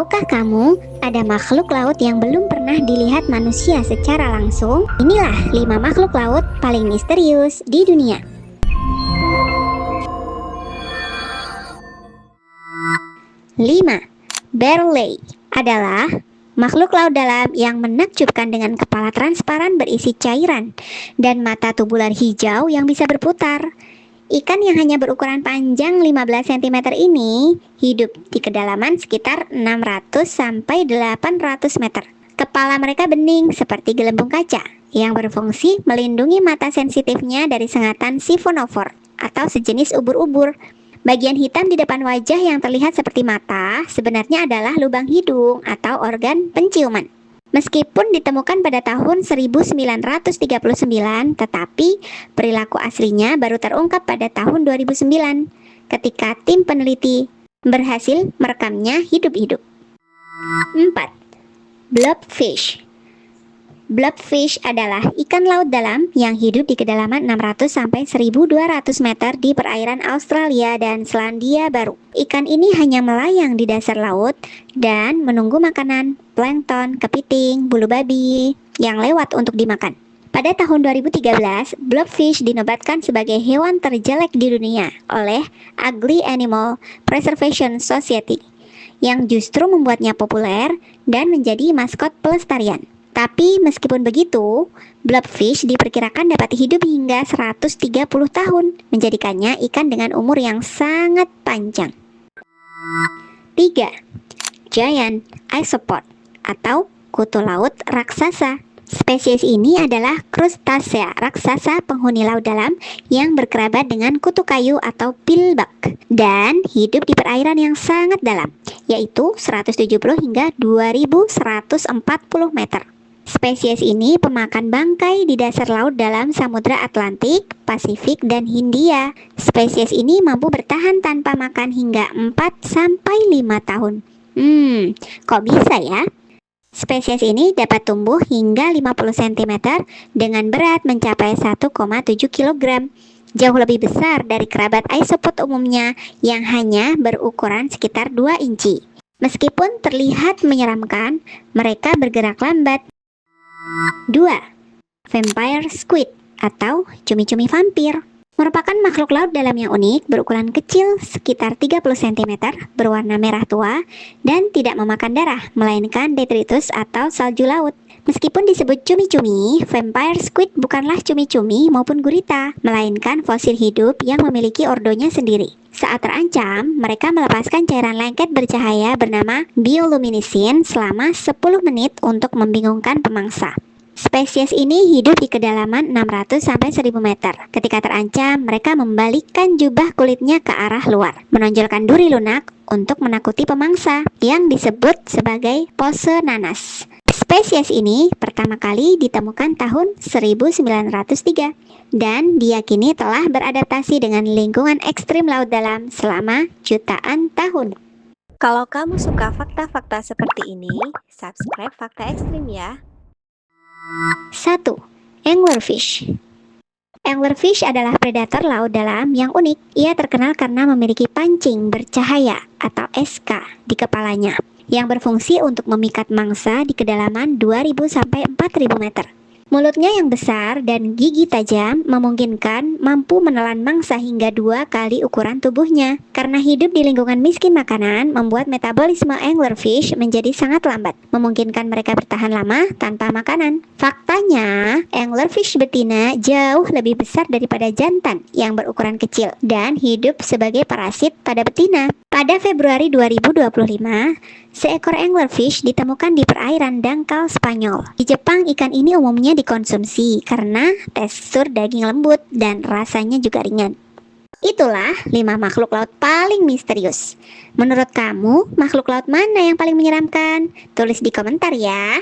Tahukah kamu, ada makhluk laut yang belum pernah dilihat manusia secara langsung? Inilah 5 makhluk laut paling misterius di dunia. 5. Barley adalah makhluk laut dalam yang menakjubkan dengan kepala transparan berisi cairan dan mata tubular hijau yang bisa berputar. Ikan yang hanya berukuran panjang 15 cm ini hidup di kedalaman sekitar 600 sampai 800 meter. Kepala mereka bening seperti gelembung kaca yang berfungsi melindungi mata sensitifnya dari sengatan sifonofor atau sejenis ubur-ubur. Bagian hitam di depan wajah yang terlihat seperti mata sebenarnya adalah lubang hidung atau organ penciuman. Meskipun ditemukan pada tahun 1939, tetapi perilaku aslinya baru terungkap pada tahun 2009 ketika tim peneliti berhasil merekamnya hidup-hidup. 4. Blobfish. Blobfish adalah ikan laut dalam yang hidup di kedalaman 600 sampai 1200 meter di perairan Australia dan Selandia Baru. Ikan ini hanya melayang di dasar laut dan menunggu makanan plankton, kepiting, bulu babi yang lewat untuk dimakan. Pada tahun 2013, blobfish dinobatkan sebagai hewan terjelek di dunia oleh Ugly Animal Preservation Society, yang justru membuatnya populer dan menjadi maskot pelestarian. Tapi meskipun begitu, blobfish diperkirakan dapat hidup hingga 130 tahun, menjadikannya ikan dengan umur yang sangat panjang. 3. Giant Isopod atau kutu laut raksasa. Spesies ini adalah krustasea raksasa penghuni laut dalam yang berkerabat dengan kutu kayu atau pilbak dan hidup di perairan yang sangat dalam, yaitu 170 hingga 2140 meter. Spesies ini pemakan bangkai di dasar laut dalam Samudra Atlantik, Pasifik, dan Hindia. Spesies ini mampu bertahan tanpa makan hingga 4-5 tahun. Kok bisa ya? Spesies ini dapat tumbuh hingga 50 cm dengan berat mencapai 1,7 kg. Jauh lebih besar dari kerabat isopod umumnya yang hanya berukuran sekitar 2 inci. Meskipun terlihat menyeramkan, mereka bergerak lambat. 2. Vampire squid atau cumi-cumi vampir merupakan makhluk laut dalam yang unik, berukuran kecil sekitar 30 cm, berwarna merah tua, dan tidak memakan darah, melainkan detritus atau salju laut. Meskipun disebut cumi-cumi, vampire squid bukanlah cumi-cumi maupun gurita, melainkan fosil hidup yang memiliki ordonya sendiri. Saat terancam, mereka melepaskan cairan lengket bercahaya bernama bioluminescin selama 10 menit untuk membingungkan pemangsa. Spesies ini hidup di kedalaman 600 sampai 1000 meter. Ketika terancam, mereka membalikkan jubah kulitnya ke arah luar, menonjolkan duri lunak untuk menakuti pemangsa yang disebut sebagai pose nanas. Spesies ini pertama kali ditemukan tahun 1903 dan diyakini telah beradaptasi dengan lingkungan ekstrim laut dalam selama jutaan tahun. Kalau kamu suka fakta-fakta seperti ini, subscribe Fakta Ekstrim ya. 1. Anglerfish. Anglerfish adalah predator laut dalam yang unik. Ia terkenal karena memiliki pancing bercahaya atau SK di kepalanya yang berfungsi untuk memikat mangsa di kedalaman 2000 sampai 4000 meter. Mulutnya yang besar dan gigi tajam memungkinkan mampu menelan mangsa hingga 2 kali ukuran tubuhnya. Karena hidup di lingkungan miskin makanan, membuat metabolisme anglerfish menjadi sangat lambat, memungkinkan mereka bertahan lama tanpa makanan. Faktanya, anglerfish betina jauh lebih besar daripada jantan yang berukuran kecil dan hidup sebagai parasit pada betina. Pada Februari 2025, seekor anglerfish ditemukan di perairan dangkal Spanyol. Di Jepang, ikan ini umumnya dikonsumsi karena tekstur daging lembut dan rasanya juga ringan. Itulah 5 makhluk laut paling misterius. Menurut kamu, makhluk laut mana yang paling menyeramkan? Tulis di komentar ya.